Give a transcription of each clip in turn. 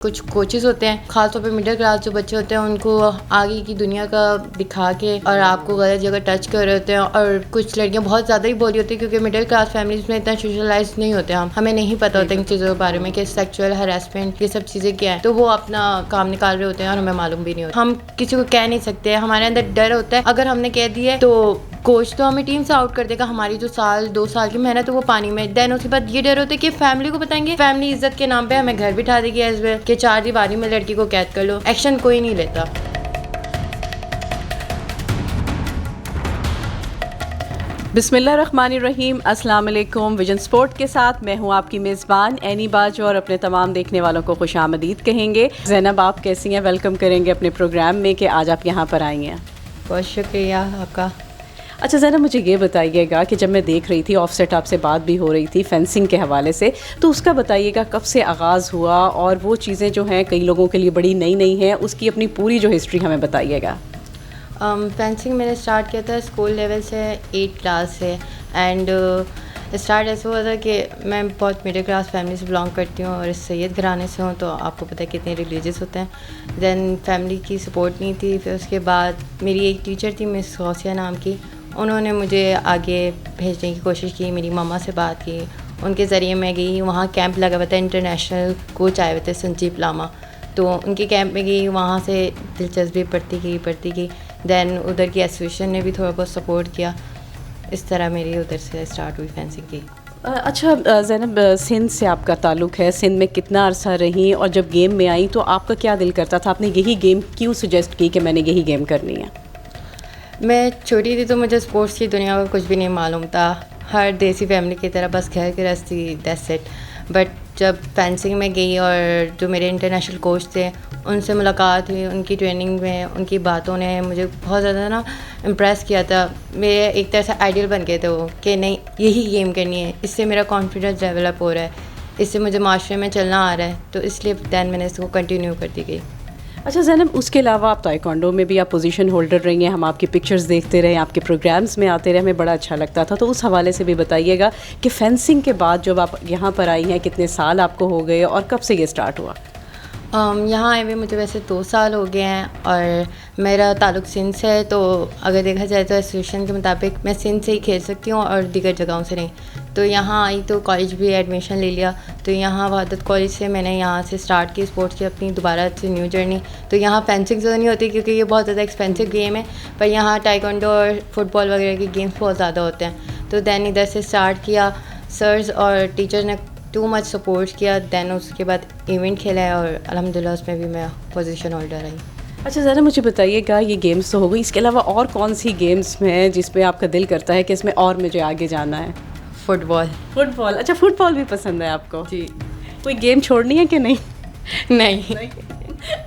कुछ कोचेस होते हैं, खासतौर पे मिडिल क्लास जो बच्चे होते हैं उनको आगे की दुनिया का दिखा के और आपको गलत जगह टच कर रहे होते हैं। और कुछ लड़कियां बहुत ज़्यादा ही बोली होती है क्योंकि मिडिल क्लास फैमिलीज में इतना सोशलाइज नहीं होते, हमें नहीं पता होता इन चीज़ों के बारे में कि सेक्सुअल हरासमेंट ये सब चीज़ें क्या है, तो वो अपना काम निकाल रहे होते हैं और हमें मालूम भी नहीं होता। हम किसी को कह नहीं सकते, हमारे अंदर डर होता है, अगर हमने कह दिया तो कोच तो हमें टीम से आउट कर देगा, हमारी जो 2 साल की मेहनत है वो पानी में। देन उसके बाद ये डर होता है कि फैमिली को बताएंगे, फैमिली इज्जत के नाम पे हमें घर बिठा देगी एज वेल कि 4 दीवारी में लड़की को कैद कर लो। एक्शन कोई नहीं लेता। बिस्मिल्लाहिर्रहमानिर्रहीम, अस्सलाम वालेकुम। विजन स्पोर्ट के साथ मैं हूं आपकी मेज़बान एनी बाजो और अपने तमाम देखने वालों को खुशामदीद कहेंगे। ज़ैनब, आप कैसी हैं? वेलकम करेंगे अपने प्रोग्राम में कि आज आप यहाँ पर आई हैं। बहुत शुक्रिया आपका। अच्छा ज़ैनब, मुझे ये बताइएगा कि जब मैं देख रही थी ऑफ सेट आपसे बात भी हो रही थी फेंसिंग के हवाले से, तो उसका बताइएगा कब से आगाज़ हुआ और वो चीज़ें जो हैं कई लोगों के लिए बड़ी नई नई हैं, उसकी अपनी पूरी जो हिस्ट्री हमें बताइएगा। फेंसिंग मैंने स्टार्ट किया था स्कूल लेवल से, 8th क्लास से। एंड स्टार्ट ऐसा हुआ था कि मैं बहुत मिडिल क्लास फैमिली से बिलोंग करती हूँ और सैयद घराने से हूँ, तो आपको पता है कितने रिलीजियस होते हैं। देन फैमिली की सपोर्ट नहीं थी। फिर उसके बाद मेरी एक टीचर थी मिस गौसिया नाम की, उन्होंने मुझे आगे भेजने की कोशिश की, मेरी मम्मा से बात की, उनके ज़रिए मैं गई। वहाँ कैंप लगा हुआ था, इंटरनेशनल कोच आए हुए थे संजीव लामा, तो उनके कैंप में गई। वहाँ से दिलचस्पी बढ़ती गई। देन उधर की एसोसिएशन ने भी थोड़ा बहुत सपोर्ट किया। इस तरह मेरी उधर से स्टार्ट हुई फेंसिंग की। अच्छा ज़ैनब, सिंध से आपका ताल्लुक़ है, सिंध में कितना अरसा रही और जब गेम में आई तो आपका क्या दिल करता था? आपने यही गेम क्यों सजेस्ट की कि मैंने यही गेम करनी है? मैं छोटी थी तो मुझे स्पोर्ट्स की दुनिया का कुछ भी नहीं मालूम था। हर देसी फैमिली की तरह बस घर गृहस्थी, दैट्स इट। बट जब फेंसिंग में गई और जो मेरे इंटरनेशनल कोच थे उनसे मुलाकात हुई, उनकी ट्रेनिंग में उनकी बातों ने मुझे बहुत ज़्यादा ना इम्प्रेस किया था। मेरे एक तरह से आइडियल बन गए थे वो कि नहीं यही गेम करनी है, इससे मेरा कॉन्फिडेंस डेवलप हो रहा है, इससे मुझे माशरे में चलना आ रहा है, तो इसलिए दैन मैंने इसको कंटिन्यू करती गई। अच्छा ज़ैनब, उसके अलावा आप ताइक्वांडो में भी आप पोजीशन होल्डर रही हैं, हम आपकी पिक्चर्स देखते रहे, आपके प्रोग्राम्स में आते रहे, हमें बड़ा अच्छा लगता था, तो उस हवाले से भी बताइएगा कि फेंसिंग के बाद जब आप यहाँ पर आई हैं कितने साल आपको हो गए और कब से ये स्टार्ट हुआ? यहाँ आए हुए मुझे वैसे 2 साल हो गए हैं और मेरा ताल्लुक़ सिंध से है, तो अगर देखा जाए तो एसोसिएशन के मुताबिक मैं सिंध से ही खेल सकती हूँ और दीगर जगहों से नहीं। तो यहाँ आई तो कॉलेज भी एडमिशन ले लिया, तो यहाँ वहादत कॉलेज से मैंने यहाँ से स्टार्ट की स्पोर्ट्स की अपनी दोबारा से न्यू जर्नी। तो यहाँ फेंसिंग तो नहीं होती क्योंकि ये बहुत ज़्यादा एक्सपेंसिव गेम है, पर यहाँ ताइक्वांडो और फुटबॉल वगैरह के गेम्स बहुत ज़्यादा होते हैं। तो दैन इधर से स्टार्ट किया, सर्स और टीचर ने टू मच सपोर्ट किया। दैन उसके बाद इवेंट खेला है और अल्हम्दुलिल्लाह उसमें भी मैं पोजीशन होल्डर आई। अच्छा ज़रा मुझे बताइएगा, ये गेम्स तो हो गई, इसके अलावा और कौन सी गेम्स में जिसमें आपका दिल करता है कि इसमें और मुझे आगे जाना है? फुटबॉल। अच्छा, फुटबॉल भी पसंद है आपको? जी। कोई गेम छोड़नी है कि नहीं? नहीं।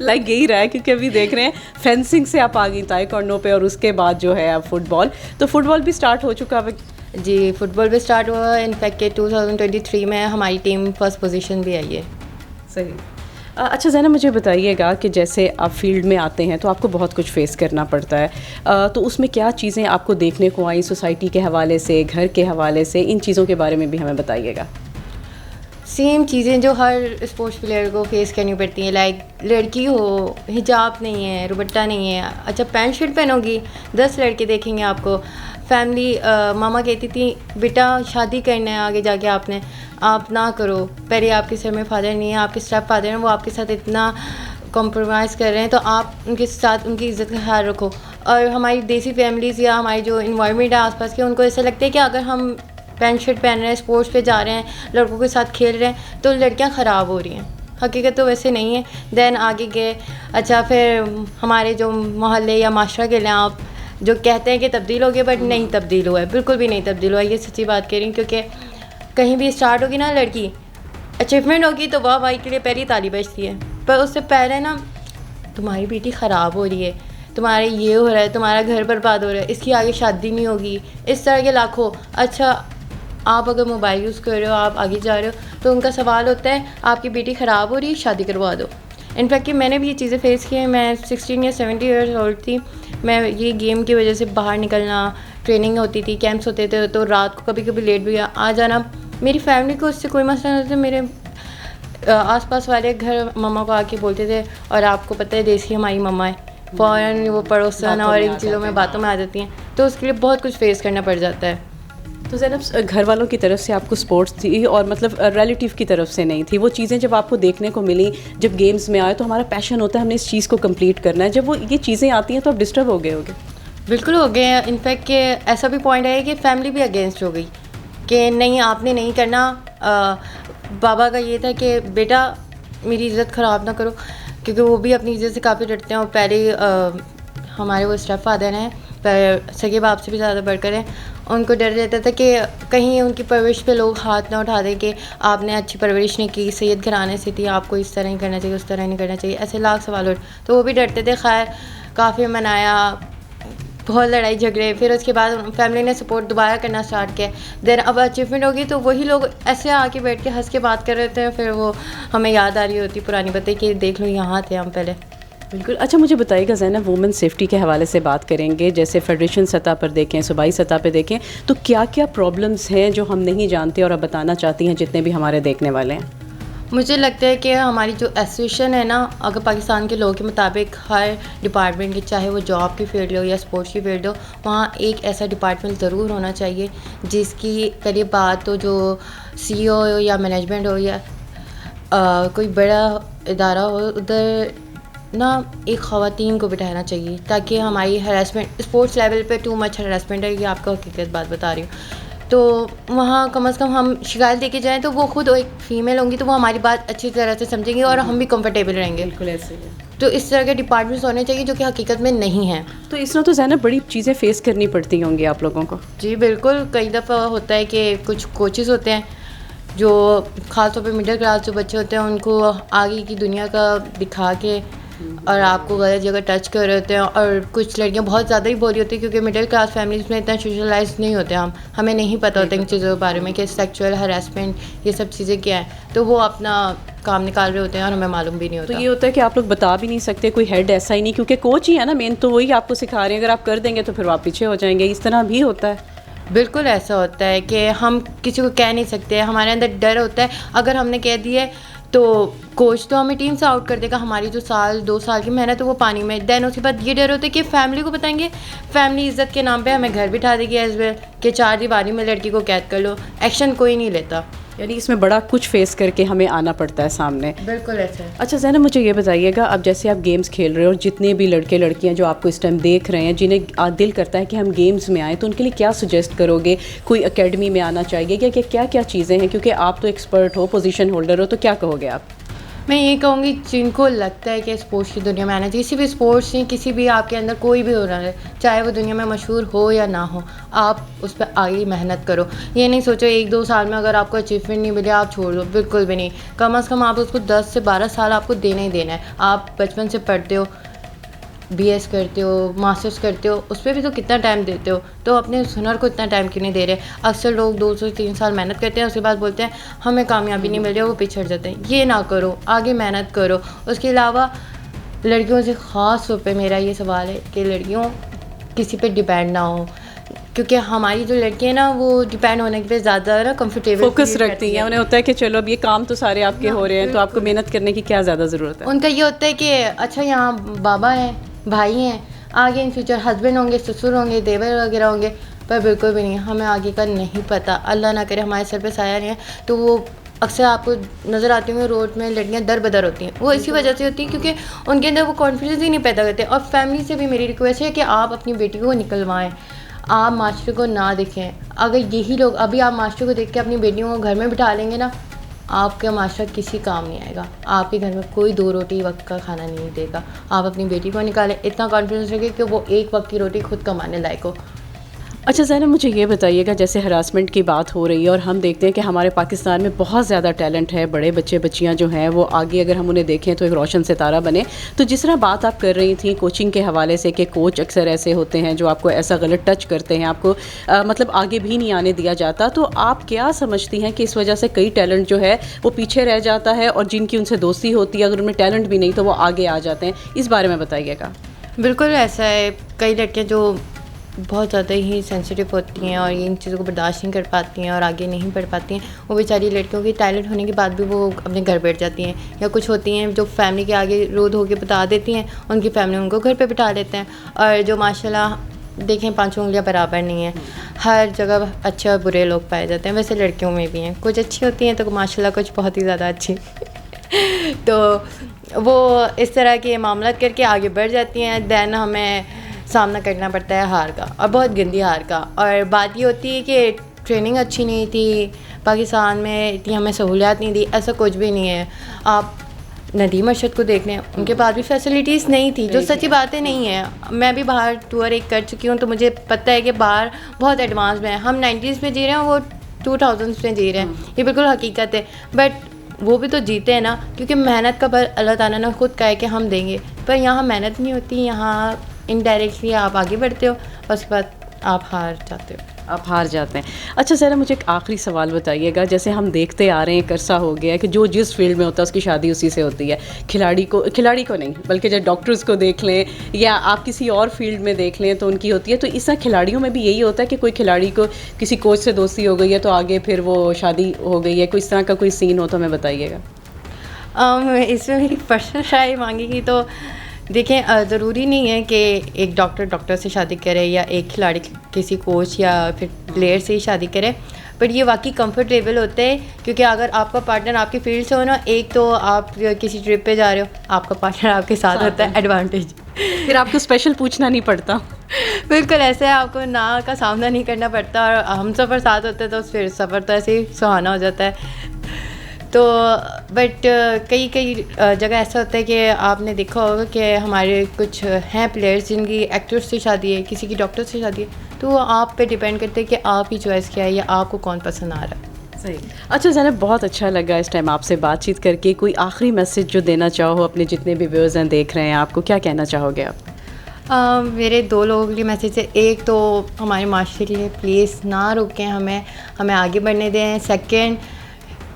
लाइक यही रहा है क्योंकि अभी देख रहे हैं फेंसिंग से आप आ गई ताइक्वांडो पे और उसके बाद जो है अब फुटबॉल, तो फुटबॉल भी स्टार्ट हो चुका है? जी, फुटबॉल भी स्टार्ट हुआ। इनफैक्ट के 2023 में हमारी टीम फर्स्ट पोजीशन भी आई है। सही। अच्छा ज़ैनब, मुझे बताइएगा कि जैसे आप फील्ड में आते हैं तो आपको बहुत कुछ फेस करना पड़ता है, तो उसमें क्या चीज़ें आपको देखने को आई सोसाइटी के हवाले से, घर के हवाले से, इन चीज़ों के बारे में भी हमें बताइएगा। सेम चीज़ें जो हर स्पोर्ट्स प्लेयर को फेस करनी पड़ती हैं, लाइक लड़की हो, हिजाब नहीं है, दुपट्टा नहीं है, अच्छा पैंट शर्ट पहनोगी 10 लड़के देखेंगे आपको। फैमिली मामा कहती थी बेटा शादी करना है आगे जाके आपने, आप ना करो, पहले आपके सर में फादर नहीं है, आपके स्टेप फादर हैं, वो आपके साथ इतना कॉम्प्रोमाइज़ कर रहे हैं, तो आप उनके साथ उनकी इज़्ज़त का ख्याल रखो। और हमारी देसी फैमिलीज़ या हमारी जो इन्वायरमेंट है आसपास के, उनको ऐसा लगता है कि अगर हम पैंट शर्ट पहन रहे हैं, स्पोर्ट्स पे जा रहे हैं, लड़कों के साथ खेल रहे हैं, तो लड़कियां ख़राब हो रही हैं। हकीकत तो वैसे नहीं है। दैन आगे गए, अच्छा फिर हमारे जो मोहल्ले या माशरा के लिए आप जो कहते हैं कि तब्दील हो गया, बट नहीं तब्दील हुआ है, बिल्कुल भी नहीं तब्दील हुआ है, ये सच्ची बात कह रही हूँ। क्योंकि कहीं भी स्टार्ट होगी ना लड़की, अचीवमेंट होगी तो वाह भाई के लिए पहली ताली बजती है, पर उससे पहले ना तुम्हारी बेटी ख़राब हो रही है, तुम्हारे ये हो रहा है, तुम्हारा घर बर्बाद हो रहा है, इसकी आगे शादी नहीं होगी, इस तरह के लाखों। अच्छा, आप अगर मोबाइल यूज़ कर रहे हो, आप आगे जा रहे हो, तो उनका सवाल होता है आपकी बेटी ख़राब हो रही है, शादी करवा दो। इनफैक्ट कि मैंने भी ये चीज़ें फेस की हैं। मैं 16 या 17 ईयर्स ओल्ड थी, मैं ये गेम की वजह से बाहर निकलना, ट्रेनिंग होती थी, कैंप्स होते थे, तो रात को कभी कभी लेट भी आ जाना। मेरी फैमिली को उससे कोई मसला नहीं था, मेरे आसपास वाले घर मम्मा को आके बोलते थे, और आपको पता है देसी हमारी मम्मा है, फ़ौरन वो पड़ोसन और इन चीज़ों में बातों में आ जाती हैं, तो उसके लिए बहुत कुछ फेस करना पड़ जाता है। तो ज़ैनब, घर वालों की तरफ से आपको स्पोर्ट्स थी और मतलब रिलेटिव की तरफ से नहीं थी, वो चीज़ें जब आपको देखने को मिली, जब गेम्स में आए तो हमारा पैशन होता है हमने इस चीज़ को कंप्लीट करना है, जब वो ये चीज़ें आती हैं तो आप डिस्टर्ब हो गए होगे? बिल्कुल हो गए हैं। इनफैक्ट कि ऐसा भी पॉइंट है कि फैमिली भी अगेंस्ट हो गई कि नहीं आपने नहीं करना। बाबा का ये था कि बेटा मेरी इज़्ज़त ख़राब ना करो, क्योंकि वो भी अपनी इज़्ज़त से काफ़ी डरते हैं, और पहले हमारे वो स्टेप फादर हैं, पर सगे बाप से भी ज़्यादा बढ़कर हैं। उनको डर रहता था कि कहीं उनकी परवरिश पे लोग हाथ ना उठा दें कि आपने अच्छी परवरिश नहीं की, सैयद घराने से थी, आपको इस तरह नहीं करना चाहिए, उस तरह नहीं करना चाहिए, ऐसे लाख सवाल उठ, तो वो भी डरते थे। खैर काफ़ी मनाया, बहुत लड़ाई झगड़े, फिर उसके बाद फैमिली ने सपोर्ट दोबारा करना स्टार्ट किया। देन अब अचीवमेंट होगी तो वही लोग ऐसे आके बैठ के हंस के बात कर रहे थे, फिर वो हमें याद आ रही होती पुरानी बातें कि देख लो यहाँ थे हम पहले। बिल्कुल। अच्छा, मुझे बताइएगा ज़ैनब, वुमेन सेफ्टी के हवाले से बात करेंगे, जैसे फेडरेशन सतह पर देखें, सूबाई सतह पर देखें, तो क्या क्या प्रॉब्लम्स हैं जो हम नहीं जानते और अब बताना चाहती हैं जितने भी हमारे देखने वाले हैं? मुझे लगता है कि हमारी जो एसोसिएशन है ना, अगर पाकिस्तान के लोगों के मुताबिक हर डिपार्टमेंट की, चाहे वो जॉब की फील्ड हो या स्पोर्ट्स की फील्ड हो, वहाँ एक ऐसा डिपार्टमेंट ज़रूर होना चाहिए जिसकी पहली बात तो जो CEO हो या मैनेजमेंट हो या कोई बड़ा इदारा हो, उधर ना एक ख़वातीन को बिठाना चाहिए, ताकि हमारी हरासमेंट स्पोर्ट्स लेवल पे टू मच हरासमेंट है, ये आपको हकीकत बात बता रही हूँ, तो वहाँ कम से कम हम शिकायत लेके जाएँ तो वो खुद एक फ़ीमेल होंगी तो वो हमारी बात अच्छी तरह से समझेंगी और हम भी कंफर्टेबल रहेंगे। बिल्कुल ऐसे ही। तो इस तरह के डिपार्टमेंट्स होने चाहिए जो कि हकीकत में नहीं हैं। तो इसमें तो ज़ैनब बड़ी चीज़ें फेस करनी पड़ती होंगी आप लोगों को? जी बिल्कुल, कई दफ़ा होता है कि कुछ कोचेज़ होते हैं जो ख़ास तौर पे मिडिल क्लास जो बच्चे होते हैं उनको आगे की दुनिया का दिखा के और आपको गलत जगह टच कर रहे होते हैं, और कुछ लड़कियां बहुत ज़्यादा ही बोली होती है क्योंकि मिडिल क्लास फैमिलीज़ में इतना सोशलाइज नहीं होते हमें नहीं पता होता इन चीज़ों के बारे में कि सेक्सुअल हरासमेंट ये सब चीज़ें क्या हैं, तो वो अपना काम निकाल रहे होते हैं और हमें मालूम भी नहीं होता। तो ये होता है कि आप लोग बता भी नहीं सकते, कोई हेड ऐसा ही नहीं, क्योंकि कोच ही है ना मेन, तो वही आपको सिखा रहे हैं, अगर आप कर देंगे तो फिर आप पीछे हो जाएंगे, इस तरह भी होता है? बिल्कुल ऐसा होता है कि हम किसी को कह नहीं सकते, हमारे अंदर डर होता है, अगर हमने कह दिया तो कोच तो हमें टीम से आउट कर देगा, हमारी जो 2 साल की मेहनत है वो पानी में। देन उसके बाद ये डर होता है कि फैमिली को बताएंगे, फैमिली इज़्ज़त के नाम पे हमें घर बिठा देगी एज वेल कि 4 दीवारी में लड़की को कैद कर लो, एक्शन कोई नहीं लेता। यानी इसमें बड़ा कुछ फेस करके हमें आना पड़ता है सामने। बिल्कुल ऐसा है। अच्छा ज़ैनब, मुझे ये बताइएगा, अब जैसे आप गेम्स खेल रहे हो और जितने भी लड़के लड़कियां जो आपको इस टाइम देख रहे हैं जिन्हें दिल करता है कि हम गेम्स में आएँ, तो उनके लिए क्या सजेस्ट करोगे? कोई एकेडमी में आना चाहिए या क्या क्या चीज़ें हैं, क्योंकि आप तो एक्सपर्ट हो, पोजीशन होल्डर हो, तो क्या कहोगे आप? मैं ये कहूँगी जिनको लगता है कि स्पोर्ट्स की दुनिया में आना चाहिए, किसी भी स्पोर्ट्स नहीं, किसी भी आपके अंदर कोई भी हो रहा है, चाहे वो दुनिया में मशहूर हो या ना हो, आप उस पर आगे मेहनत करो। ये नहीं सोचो 1-2 साल में अगर आपको अचीवमेंट नहीं मिले आप छोड़ दो, बिल्कुल भी नहीं। कम से कम आप उसको 10 से 12 साल आपको देना ही देना है। आप बचपन से पढ़ते हो, BS करते हो, मास्टर्स करते हो, उस पर भी तो कितना टाइम देते हो, तो अपने उस हुनर को इतना टाइम क्यों नहीं दे रहे? अक्सर लोग 2 से 3 साल मेहनत करते हैं, उसके बाद बोलते हैं हमें कामयाबी नहीं मिल रही, वो पिछड़ जाते हैं। ये ना करो, आगे मेहनत करो। उसके अलावा लड़कियों से ख़ास तौर पे मेरा ये सवाल है कि लड़कियों किसी पे डिपेंड ना हो, क्योंकि हमारी जो लड़कियाँ हैं ना वो डिपेंड होने पे ज़्यादा ना कंफर्टेबल फोकस रखती हैं, उन्हें होता है कि चलो अब ये काम तो सारे आपके हो रहे हैं, तो आपको मेहनत करने की क्या ज़्यादा ज़रूरत है? उनका ये होता है कि अच्छा यहाँ बाबा हैं, भाई हैं, आगे इन फ्यूचर हस्बैंड होंगे, ससुर होंगे, देवर वगैरह होंगे, पर बिल्कुल भी नहीं, हमें आगे का नहीं पता। अल्लाह ना करे हमारे सर पे साया नहीं है, तो वो अक्सर आपको नज़र आती होंगी रोड में लड़कियां दर बदर होती हैं, वो इसी वजह से होती हैं क्योंकि उनके अंदर वो कॉन्फिडेंस ही नहीं पैदा करते। और फैमिली से भी मेरी रिक्वेस्ट है कि आप अपनी बेटी को निकलवाएं, आप मास्टर को ना देखें। अगर यही लोग अभी आप मास्टर को देख के अपनी बेटियों को घर में बिठा लेंगे ना, आपका मास्टर किसी काम नहीं आएगा, आपके घर में कोई 2 रोटी वक्त का खाना नहीं देगा। आप अपनी बेटी को निकालें, इतना कॉन्फिडेंस रखें कि वो एक वक्त की रोटी खुद कमाने लायक हो। अच्छा ज़ैनब, मुझे ये बताइएगा, जैसे हरासमेंट की बात हो रही है और हम देखते हैं कि हमारे पाकिस्तान में बहुत ज़्यादा टैलेंट है, बड़े बच्चे बच्चियां जो हैं वो आगे अगर हम उन्हें देखें तो एक रोशन सितारा बने। तो जिस तरह बात आप कर रही थी कोचिंग के हवाले से कि कोच अक्सर ऐसे होते हैं जो आपको ऐसा गलत टच करते हैं, आपको मतलब आगे भी नहीं आने दिया जाता, तो आप क्या समझती हैं कि इस वजह से कई टैलेंट जो है वो पीछे रह जाता है और जिनकी उनसे दोस्ती होती है अगर उनमें टैलेंट भी नहीं तो वो आगे आ जाते हैं? इस बारे में बताइएगा। बिल्कुल ऐसा है, कई लड़कियाँ जो बहुत ज़्यादा ही सेंसिटिव होती हैं और ये इन चीज़ों को बर्दाश्त नहीं कर पाती हैं और आगे नहीं बढ़ पाती हैं, वो बेचारी लड़कियों की टैलेंट होने के बाद भी वो अपने घर बैठ जाती हैं, या कुछ होती हैं जो फैमिली के आगे रोड होके बता देती हैं, उनकी फैमिली उनको घर पे बिठा देते हैं। और जो माशाल्लाह देखें, पांचों उंगलियां बराबर नहीं है, हर जगह अच्छे और बुरे लोग पाए जाते हैं। वैसे लड़कियों में भी हैं, कुछ अच्छी होती हैं तो माशाल्लाह कुछ बहुत ही ज़्यादा अच्छी तो वो इस तरह के मामला करके आगे बढ़ जाती हैं। दैन हमें सामना करना पड़ता है हार का, और बहुत गंदी हार का। और बात ये होती है कि ट्रेनिंग अच्छी नहीं थी, पाकिस्तान में इतनी हमें सहूलियात नहीं दी, ऐसा कुछ भी नहीं है। आप नदीम अरशद को देख लें, उनके पास भी फैसिलिटीज़ नहीं थी, जो सच्ची बातें नहीं है। मैं भी बाहर टूर एक कर चुकी हूँ तो मुझे पता है कि बाहर बहुत एडवांस में है। हम 90s में जी रहे हैं, वो 2000s में जी रहे हैं, ये बिल्कुल हकीकत है। बट वो भी तो जीते हैं ना, क्योंकि मेहनत का बल अल्लाह ताला ने खुद कहा है कि हम देंगे। पर यहाँ मेहनत नहीं होती, यहाँ इनडायरेक्टली आप आगे बढ़ते हो और उसके बाद आप हार जाते हो, आप हार जाते हैं। अच्छा ज़रा मुझे एक आखिरी सवाल बताइएगा, जैसे हम देखते आ रहे हैं, एक अरसा हो गया है कि जो जिस फील्ड में होता है उसकी शादी उसी से होती है। खिलाड़ी को नहीं, बल्कि जब डॉक्टर्स को देख लें या आप किसी और फील्ड में देख लें तो उनकी होती है। तो इस तरह खिलाड़ियों में भी यही होता है कि कोई खिलाड़ी को किसी कोच से दोस्ती हो गई है तो आगे फिर वो शादी हो गई है, कोई इस तरह का कोई सीन हो तो हमें बताइएगा। इसमें मेरी पर्सनल राय मांगेगी तो देखें, ज़रूरी नहीं है कि एक डॉक्टर से शादी करे या एक खिलाड़ी किसी कोच या फिर प्लेयर से ही शादी करे, पर ये वाकई कंफर्टेबल होते हैं। क्योंकि अगर आपका पार्टनर आपकी फील्ड से हो ना, एक तो आप किसी ट्रिप पे जा रहे हो, आपका पार्टनर आपके साथ होता है, एडवांटेज। फिर आपको स्पेशल पूछना नहीं पड़ता। बिल्कुल ऐसे आपको ना का सामना नहीं करना पड़ता, और हम सफ़र साथ होते हैं तो फिर सफ़र तो ऐसे ही सुहाना हो जाता है। तो बट कई जगह ऐसा होता है कि आपने देखा होगा कि हमारे कुछ हैं प्लेयर्स जिनकी एक्टर्स से शादी है, किसी की डॉक्टर से शादी है, तो वो आप पे डिपेंड करते हैं कि आप ही चॉइस क्या है या आपको कौन पसंद आ रहा है। सही। अच्छा ज़ैनब, बहुत अच्छा लगा इस टाइम आपसे बातचीत करके। कोई आखिरी मैसेज जो देना चाहो अपने जितने भी व्यूअर्स हैं देख रहे हैं आपको, क्या कहना चाहोगे आप? मेरे 2 लोगों के लिए मैसेज है। एक तो हमारे माशरे के लिए प्लीज़ ना रोकें, हमें आगे बढ़ने दें। सेकंड,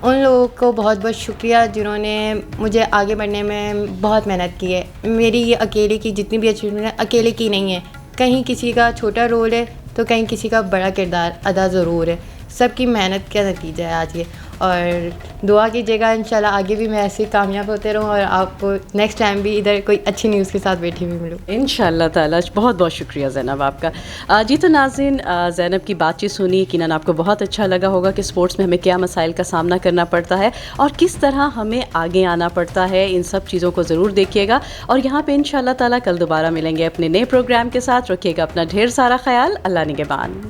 उन लोगों को बहुत बहुत शुक्रिया जिन्होंने मुझे आगे बढ़ने में बहुत मेहनत की है। मेरी ये अकेले की जितनी भी अचीवमेंट है, अकेले की नहीं है। कहीं किसी का छोटा रोल है तो कहीं किसी का बड़ा किरदार अदा ज़रूर है। सबकी मेहनत का नतीजा है आज ये। और दुआ कीजिएगा इंशाल्लाह आगे भी मैं ऐसे कामयाब होते रहूँ और आपको नेक्स्ट टाइम भी इधर कोई अच्छी न्यूज़ के साथ बैठी हुई मिलूँ इंशाल्लाह ताला। बहुत बहुत शुक्रिया ज़ैनब आपका। जी तो नाज़रीन, ज़ैनब की बातचीत सुनी, यकीनन आपको बहुत अच्छा लगा होगा कि स्पोर्ट्स में हमें क्या मसाइल का सामना करना पड़ता है और किस तरह हमें आगे आना पड़ता है। इन सब चीज़ों को ज़रूर देखिएगा और यहाँ पर इंशाल्लाह ताला कल दोबारा मिलेंगे अपने नए प्रोग्राम के साथ। रखिएगा अपना ढेर सारा ख्याल। अल्लाह निगहबान।